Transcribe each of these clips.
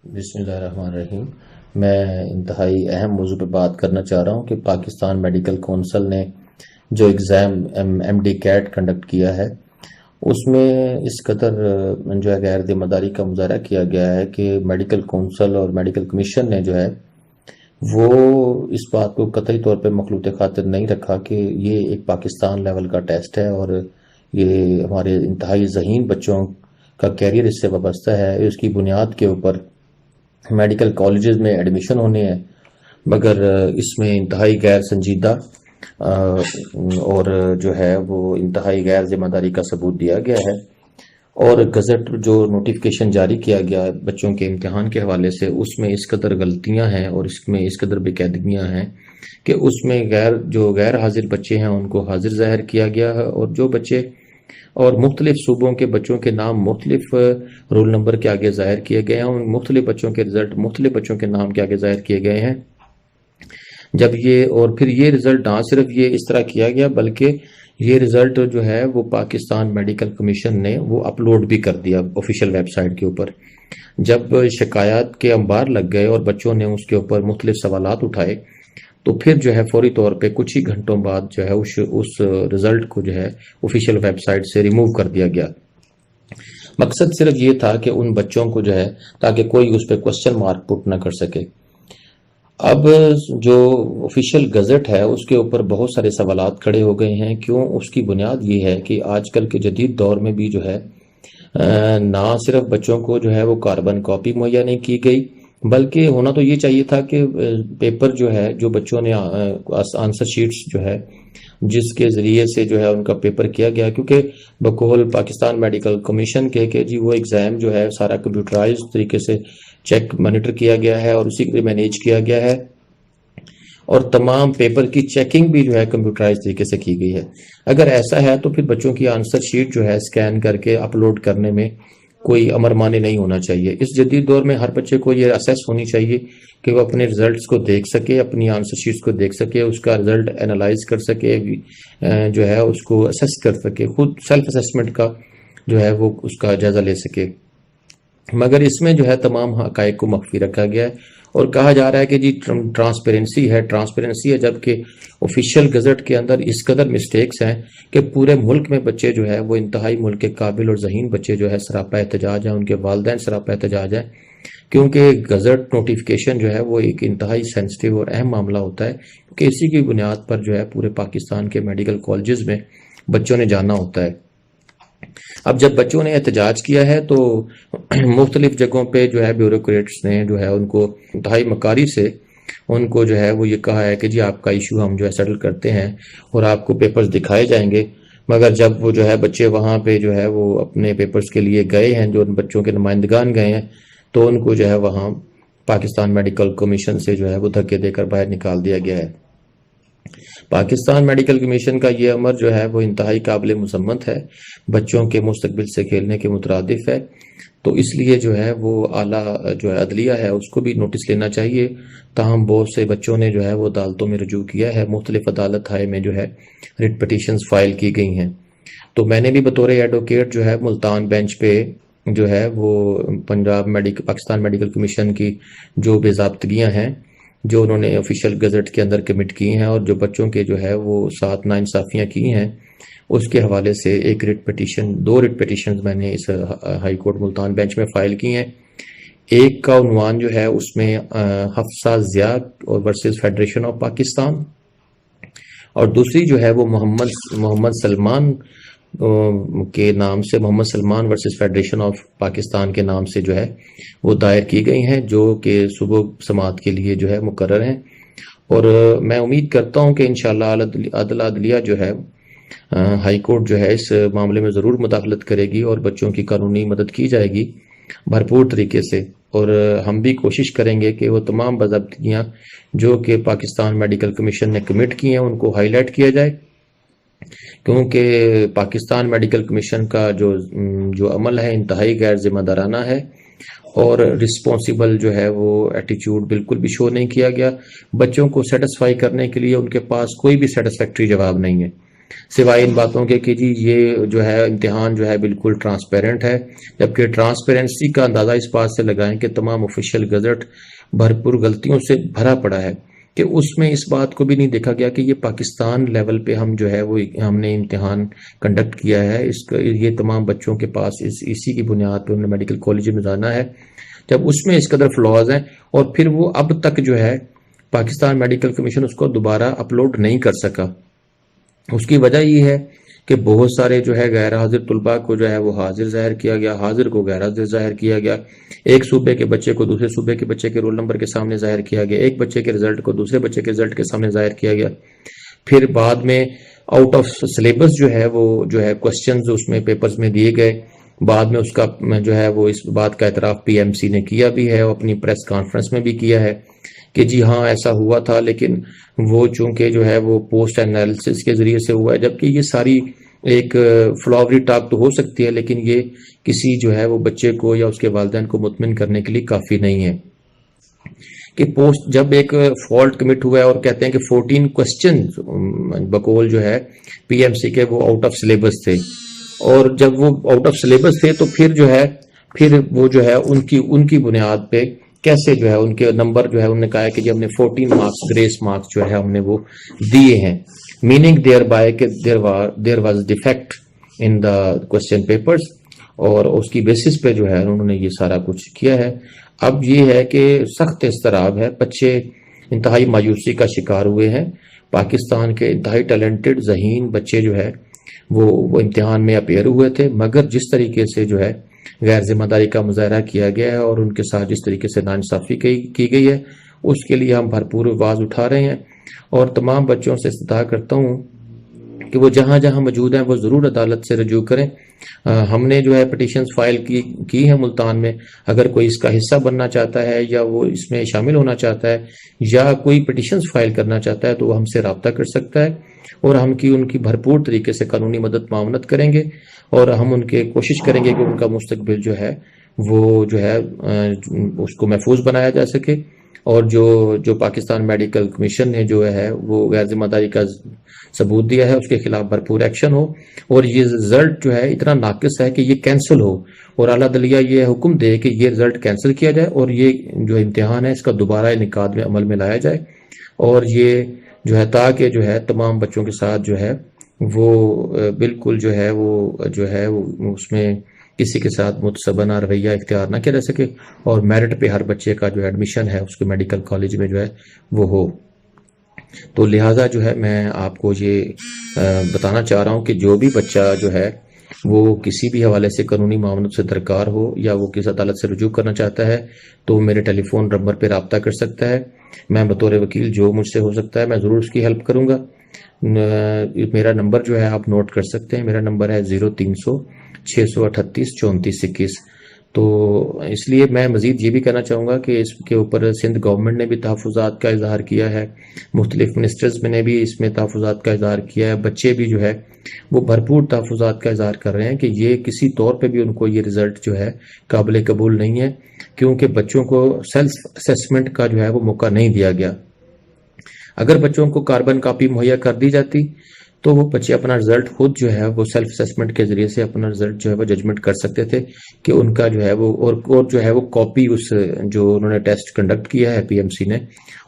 بسم اللہ الرحمن الرحیم۔ میں انتہائی اہم موضوع پہ بات کرنا چاہ رہا ہوں کہ پاکستان میڈیکل کونسل نے جو exam MDCAT conduct کیا ہے اس میں اس قدر جو ہے غیر ذمہ داری کا مظاہرہ کیا گیا ہے کہ میڈیکل کونسل اور میڈیکل کمیشن نے جو ہے وہ اس بات کو قطعی طور پہ مخلوط خاطر نہیں رکھا کہ یہ ایک پاکستان لیول کا ٹیسٹ ہے اور یہ ہمارے انتہائی ذہین بچوں کا کیریئر اس سے وابستہ ہے۔ اس کی بنیاد کے اوپر میڈیکل کالجز میں ایڈمیشن ہونے ہیں، مگر اس میں انتہائی غیر سنجیدہ اور جو ہے وہ انتہائی غیر ذمہ داری کا ثبوت دیا گیا ہے، اور گزٹ جو نوٹیفکیشن جاری کیا گیا بچوں کے امتحان کے حوالے سے اس میں اس قدر غلطیاں ہیں اور اس میں اس قدر بے قاعدگیاں ہیں کہ اس میں جو غیر حاضر بچے ہیں ان کو حاضر ظاہر کیا گیا ہے، اور جو بچے اور مختلف صوبوں کے بچوں کے نام مختلف رول نمبر کے آگے ظاہر کیے گئے ہیں، ان مختلف بچوں کے رزلٹ مختلف بچوں کے نام کے آگے ظاہر کیے گئے ہیں۔ جب یہ اور پھر یہ رزلٹ نہ صرف یہ اس طرح کیا گیا بلکہ یہ رزلٹ جو ہے وہ پاکستان میڈیکل کمیشن نے وہ اپلوڈ بھی کر دیا آفیشیل ویب سائٹ کے اوپر۔ جب شکایات کے انبار لگ گئے اور بچوں نے اس کے اوپر مختلف سوالات اٹھائے تو پھر جو ہے فوری طور پہ کچھ ہی گھنٹوں بعد جو ہے اس رزلٹ کو جو ہے آفیشیل ویب سائٹ سے ریموو کر دیا گیا۔ مقصد صرف یہ تھا کہ ان بچوں کو جو ہے تاکہ کوئی اس پہ کوسچن مارک پٹ نہ کر سکے۔ اب جو آفیشیل گزٹ ہے اس کے اوپر بہت سارے سوالات کھڑے ہو گئے ہیں۔ کیوں؟ اس کی بنیاد یہ ہے کہ آج کل کے جدید دور میں بھی جو ہے نہ صرف بچوں کو جو ہے وہ کاربن کاپی مہیا نہیں کی گئی، بلکہ ہونا تو یہ چاہیے تھا کہ پیپر جو ہے جو بچوں نے آنسر شیٹس جو ہے جس کے ذریعے سے جو ہے ان کا پیپر کیا گیا، کیونکہ بقول پاکستان میڈیکل کمیشن کے کہ جی وہ ایگزام جو ہے سارا کمپیوٹرائز طریقے سے چیک مانیٹر کیا گیا ہے اور اسی کے مینیج کیا گیا ہے، اور تمام پیپر کی چیکنگ بھی جو ہے کمپیوٹرائز طریقے سے کی گئی ہے۔ اگر ایسا ہے تو پھر بچوں کی آنسر شیٹ جو ہے اسکین کر کے اپلوڈ کرنے میں کوئی امر مانے نہیں ہونا چاہیے۔ اس جدید دور میں ہر بچے کو یہ اسیس ہونی چاہیے کہ وہ اپنے رزلٹس کو دیکھ سکے، اپنی آنسر شیٹس کو دیکھ سکے، اس کا رزلٹ انالائز کر سکے، جو ہے اس کو اسیس کر سکے، خود سیلف اسیسمنٹ کا جو ہے وہ اس کا جائزہ لے سکے۔ مگر اس میں جو ہے تمام حقائق کو مخفی رکھا گیا ہے اور کہا جا رہا ہے کہ جی ٹرانسپیرنسی ہے، جبکہ آفیشیل گزٹ کے اندر اس قدر مسٹیکس ہیں کہ پورے ملک میں بچے جو ہے وہ انتہائی ملک کے قابل اور ذہین بچے جو ہے سراپا احتجاج ہیں، ان کے والدین سراپا احتجاج ہیں، کیونکہ گزٹ نوٹیفکیشن جو ہے وہ ایک انتہائی سینسٹیو اور اہم معاملہ ہوتا ہے، کیونکہ اسی کی بنیاد پر جو ہے پورے پاکستان کے میڈیکل کالجز میں بچوں نے جانا ہوتا ہے۔ اب جب بچوں نے احتجاج کیا ہے تو مختلف جگہوں پہ جو ہے بیوروکریٹس نے جو ہے ان کو انتہائی مکاری سے ان کو جو ہے وہ یہ کہا ہے کہ جی آپ کا ایشو ہم جو ہے سیٹل کرتے ہیں اور آپ کو پیپرز دکھائے جائیں گے، مگر جب وہ جو ہے بچے وہاں پہ جو ہے وہ اپنے پیپرز کے لیے گئے ہیں، جو ان بچوں کے نمائندگان گئے ہیں، تو ان کو جو ہے وہاں پاکستان میڈیکل کمیشن سے جو ہے وہ دھکے دے کر باہر نکال دیا گیا ہے۔ پاکستان میڈیکل کمیشن کا یہ امر جو ہے وہ انتہائی قابل مذمت ہے، بچوں کے مستقبل سے کھیلنے کے مترادف ہے، تو اس لیے جو ہے وہ اعلیٰ جو ہے عدلیہ ہے اس کو بھی نوٹس لینا چاہیے۔ تاہم بہت سے بچوں نے جو ہے وہ عدالتوں میں رجوع کیا ہے، مختلف عدالت ہائے میں جو ہے ریٹ پٹیشنز فائل کی گئی ہیں، تو میں نے بھی بطور ایڈوکیٹ جو ہے ملتان بینچ پہ جو ہے وہ پاکستان میڈیکل کمیشن کی جو بے ضابطگیاں ہیں جو انہوں نے آفیشیل گزٹ کے اندر کمٹ کی ہیں اور جو بچوں کے جو ہے وہ ساتھ ناانصافیاں کی ہیں، اس کے حوالے سے دو ریٹ پٹیشنز میں نے اس ہائی کورٹ ملتان بینچ میں فائل کی ہیں۔ ایک کا عنوان جو ہے اس میں Hafsa Zia versus federation of Pakistan, اور دوسری جو ہے وہ محمد سلمان کے نام سے Muhammad Salman versus federation of Pakistan کے نام سے جو ہے وہ دائر کی گئی ہیں، جو کہ صبح سماعت کے لیے جو ہے مقرر ہیں، اور میں امید کرتا ہوں کہ انشاءاللہ عدلیہ جو ہے ہائی کورٹ جو ہے اس معاملے میں ضرور مداخلت کرے گی اور بچوں کی قانونی مدد کی جائے گی بھرپور طریقے سے، اور ہم بھی کوشش کریں گے کہ وہ تمام باضابطگیاں جو کہ پاکستان میڈیکل کمیشن نے کمٹ کی ہیں ان کو ہائی لائٹ کیا جائے، کیونکہ پاکستان میڈیکل کمیشن کا جو عمل ہے انتہائی غیر ذمہ دارانہ ہے اور رسپانسیبل جو ہے وہ ایٹیچیوڈ بالکل بھی شو نہیں کیا گیا۔ بچوں کو سیٹسفائی کرنے کے لیے ان کے پاس کوئی بھی سیٹسفیکٹری جواب نہیں ہے۔ سوائے ان باتوں کے کہ جی یہ جو ہے امتحان جو ہے بالکل ٹرانسپیرنٹ ہے، جبکہ ٹرانسپیرنسی کا اندازہ اس بات سے لگائیں کہ تمام آفیشیل گزٹ بھرپور غلطیوں سے بھرا پڑا ہے، کہ اس میں اس بات کو بھی نہیں دیکھا گیا کہ یہ پاکستان لیول پہ ہم جو ہے وہ ہم نے امتحان کنڈکٹ کیا ہے، یہ تمام بچوں کے پاس اسی کی بنیاد پہ انہیں میڈیکل کالج میں جانا ہے۔ جب اس میں اس قدر فلاز ہیں اور پھر وہ اب تک جو ہے پاکستان میڈیکل کمیشن اس کو دوبارہ اپلوڈ نہیں کر سکا، اس کی وجہ یہ ہے کہ بہت سارے جو ہے غیر حاضر طلباء کو جو ہے وہ حاضر ظاہر کیا گیا، حاضر کو غیر حاضر ظاہر کیا گیا، ایک صوبے کے بچے کو دوسرے صوبے کے بچے کے رول نمبر کے سامنے ظاہر کیا گیا، ایک بچے کے رزلٹ کو دوسرے بچے کے رزلٹ کے سامنے ظاہر کیا گیا، پھر بعد میں آؤٹ آف سلیبس جو ہے وہ جو ہے کوسچنز اس میں پیپرز میں دیے گئے، بعد میں اس کا جو ہے وہ اس بات کا اعتراف پی ایم سی نے کیا بھی ہے اور اپنی پریس کانفرنس میں بھی کیا ہے کہ جی ہاں ایسا ہوا تھا، لیکن وہ چونکہ جو ہے وہ پوسٹ انالیسس کے ذریعے سے ہوا ہے، جبکہ یہ ساری ایک فلاوری ٹاک تو ہو سکتی ہے، لیکن یہ کسی جو ہے وہ بچے کو یا اس کے والدین کو مطمئن کرنے کے لیے کافی نہیں ہے کہ پوسٹ جب ایک فالٹ کمٹ ہوا ہے اور کہتے ہیں کہ 14 کوسچن بقول جو ہے پی ایم سی کے وہ آؤٹ آف سلیبس تھے، اور جب وہ آؤٹ آف سلیبس تھے تو پھر وہ جو ہے ان کی بنیاد پہ کیسے جو ہے ان کے نمبر جو ہے انہوں نے کہا ہے کہ جی ہم نے 14 مارکس گریس مارکس جو ہے ہم نے وہ دیے ہیں، میننگ دیئر بائی کہ there was defect in the question papers, اور اس کی بیسس پہ جو ہے انہوں نے یہ سارا کچھ کیا ہے۔ اب یہ ہے کہ سخت اضطراب ہے، بچے انتہائی مایوسی کا شکار ہوئے ہیں، پاکستان کے انتہائی ٹیلنٹڈ ذہین بچے جو ہے وہ امتحان میں اپیئر ہوئے تھے، مگر جس طریقے سے جو ہے غیر ذمہ داری کا مظاہرہ کیا گیا ہے اور ان کے ساتھ جس طریقے سے ناانصافی کی گئی ہے، اس کے لیے ہم بھرپور آواز اٹھا رہے ہیں، اور تمام بچوں سے استدعا کرتا ہوں کہ وہ جہاں جہاں موجود ہیں وہ ضرور عدالت سے رجوع کریں۔ ہم نے جو ہے پٹیشنز فائل کی ہیں ملتان میں، اگر کوئی اس کا حصہ بننا چاہتا ہے یا وہ اس میں شامل ہونا چاہتا ہے یا کوئی پٹیشنز فائل کرنا چاہتا ہے تو وہ ہم سے رابطہ کر سکتا ہے، اور ہم ان کی بھرپور طریقے سے قانونی مدد معاونت کریں گے، اور ہم ان کے کوشش کریں گے کہ ان کا مستقبل جو ہے وہ جو ہے اس کو محفوظ بنایا جا سکے، اور جو پاکستان میڈیکل کمیشن نے جو ہے وہ غیر ذمہ داری کا ثبوت دیا ہے اس کے خلاف بھرپور ایکشن ہو، اور یہ رزلٹ جو ہے اتنا ناقص ہے کہ یہ کینسل ہو، اور اعلیٰ عدلیہ یہ حکم دے کہ یہ رزلٹ کینسل کیا جائے اور یہ جو امتحان ہے اس کا دوبارہ انعقاد میں عمل میں لایا جائے، اور یہ جو ہے تاکہ جو ہے تمام بچوں کے ساتھ جو ہے وہ بالکل جو ہے وہ اس میں کسی کے ساتھ متسبانہ رویہ اختیار نہ کیا جا سکے، اور میرٹ پہ ہر بچے کا جو ایڈمیشن ہے اس کے میڈیکل کالج میں جو ہے وہ ہو۔ تو لہٰذا جو ہے میں آپ کو یہ بتانا چاہ رہا ہوں کہ جو بھی بچہ جو ہے وہ کسی بھی حوالے سے قانونی معاونت سے درکار ہو یا وہ کس عدالت سے رجوع کرنا چاہتا ہے تو میرے ٹیلی فون نمبر پہ رابطہ کر سکتا ہے، میں بطور وکیل جو مجھ سے ہو سکتا ہے میں ضرور اس کی ہیلپ کروں گا۔ میرا نمبر جو ہے آپ نوٹ کر سکتے ہیں، میرا نمبر ہے 0300 638 34 21۔ تو اس لیے میں مزید یہ بھی کہنا چاہوں گا کہ اس کے اوپر سندھ گورنمنٹ نے بھی تحفظات کا اظہار کیا ہے، مختلف منسٹرز نے بھی اس میں تحفظات کا اظہار کیا ہے، بچے بھی جو ہے وہ بھرپور تحفظات کا اظہار کر رہے ہیں کہ یہ کسی طور پہ بھی ان کو یہ رزلٹ جو ہے قابل قبول نہیں ہے، کیونکہ بچوں کو سیلف اسیسمنٹ کا جو ہے وہ موقع نہیں دیا گیا۔ اگر بچوں کو کاربن کاپی مہیا کر دی جاتی تو وہ بچے اپنا رزلٹ خود جو ہے وہ سیلف اسیسمنٹ کے ذریعے سے اپنا رزلٹ جو ہے وہ ججمنٹ کر سکتے تھے کہ ان کا جو ہے وہ اور جو ہے وہ کاپی اس جو انہوں نے ٹیسٹ کنڈکٹ کیا ہے پی ایم سی نے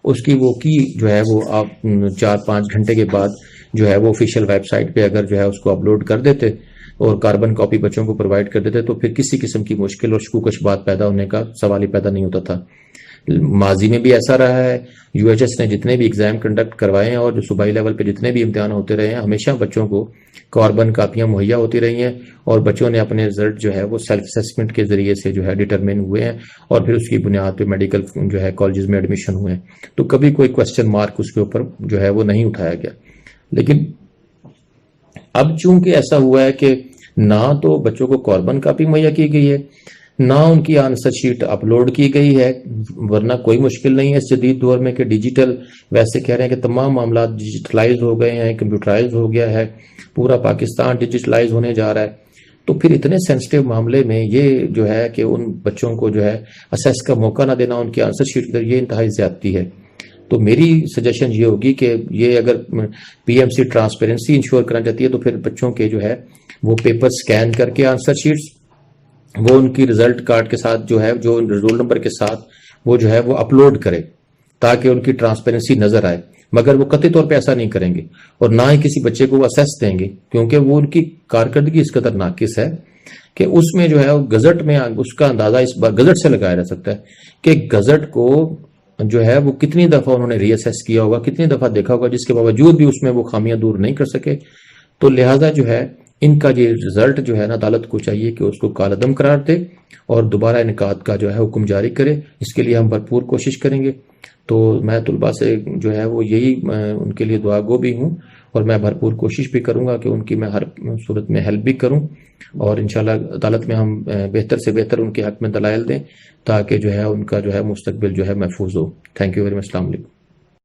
اس کی وہ کی جو ہے وہ آپ 4-5 گھنٹے کے بعد جو ہے وہ آفیشیل ویب سائٹ پہ اگر جو ہے اس کو اپلوڈ کر دیتے اور کاربن کاپی بچوں کو پرووائڈ کر دیتے تو پھر کسی قسم کی مشکل اور شکوک بات پیدا ہونے کا سوال ہی پیدا نہیں ہوتا تھا۔ ماضی میں بھی ایسا رہا ہے، یو ایچ ایس نے جتنے بھی ایگزام کنڈکٹ کروائے ہیں اور جو صوبائی لیول پہ جتنے بھی امتحان ہوتے رہے ہیں ہمیشہ بچوں کو کاربن کاپیاں مہیا ہوتی رہی ہیں اور بچوں نے اپنے رزلٹ جو ہے وہ سیلف اسیسمنٹ کے ذریعے سے جو ہے ڈٹرمن ہوئے ہیں اور پھر اس کی بنیاد پہ میڈیکل جو ہے کالجز میں ایڈمیشن ہوئے ہیں، تو کبھی کوئی کوسچن مارک اس کے اوپر جو ہے وہ نہیں اٹھایا گیا۔ لیکن اب چونکہ ایسا ہوا ہے کہ نہ تو بچوں کو کاربن کاپی مہیا کی گئی ہے نہ ان کی آنسر شیٹ اپلوڈ کی گئی ہے، ورنہ کوئی مشکل نہیں ہے اس جدید دور میں کہ ڈیجیٹل، ویسے کہہ رہے ہیں کہ تمام معاملات ڈیجیٹلائز ہو گئے ہیں، کمپیوٹرائز ہو گیا ہے، پورا پاکستان ڈیجیٹلائز ہونے جا رہا ہے، تو پھر اتنے سینسٹیو معاملے میں یہ جو ہے کہ ان بچوں کو جو ہے اسیس کا موقع نہ دینا ان کی آنسر شیٹ پر، یہ انتہائی زیادتی ہے۔ تو میری سجیشن یہ ہوگی کہ یہ اگر P M C transparency ensure کرنا چاہتی ہے تو پھر بچوں کے جو ہے وہ پیپر سکین کر کے آنسر شیٹس وہ ان کی رزلٹ کارڈ کے ساتھ جو ہے جو رول نمبر کے ساتھ وہ جو ہے وہ اپلوڈ کرے تاکہ ان کی ٹرانسپیرنسی نظر آئے. مگر وہ قطعی طور پہ ایسا نہیں کریں گے اور نہ ہی کسی بچے کو وہ اسیس دیں گے، کیونکہ وہ ان کی کارکردگی اس قدر ناقص ہے کہ اس میں جو ہے گزٹ میں اس کا اندازہ اس بار گزٹ سے لگایا جا سکتا ہے کہ گزٹ کو جو ہے وہ کتنی دفعہ انہوں نے ری اسیس کیا ہوگا، کتنی دفعہ دیکھا ہوگا، جس کے باوجود بھی اس میں وہ خامیاں دور نہیں کر سکے. تو لہٰذا جو ہے ان کا یہ رزلٹ جو ہے نا عدالت کو چاہیے کہ اس کو کالعدم قرار دے اور دوبارہ انعقاد کا جو ہے حکم جاری کرے. اس کے لیے ہم بھرپور کوشش کریں گے. تو میں طلباء سے جو ہے وہ یہی ان کے لیے دعا گو بھی ہوں اور میں بھرپور کوشش بھی کروں گا کہ ان کی میں ہر صورت میں ہیلپ بھی کروں اور انشاءاللہ عدالت میں ہم بہتر سے بہتر ان کے حق میں دلائل دیں تاکہ جو ہے ان کا جو ہے مستقبل جو ہے محفوظ ہو. Thank you very much. السلام علیکم.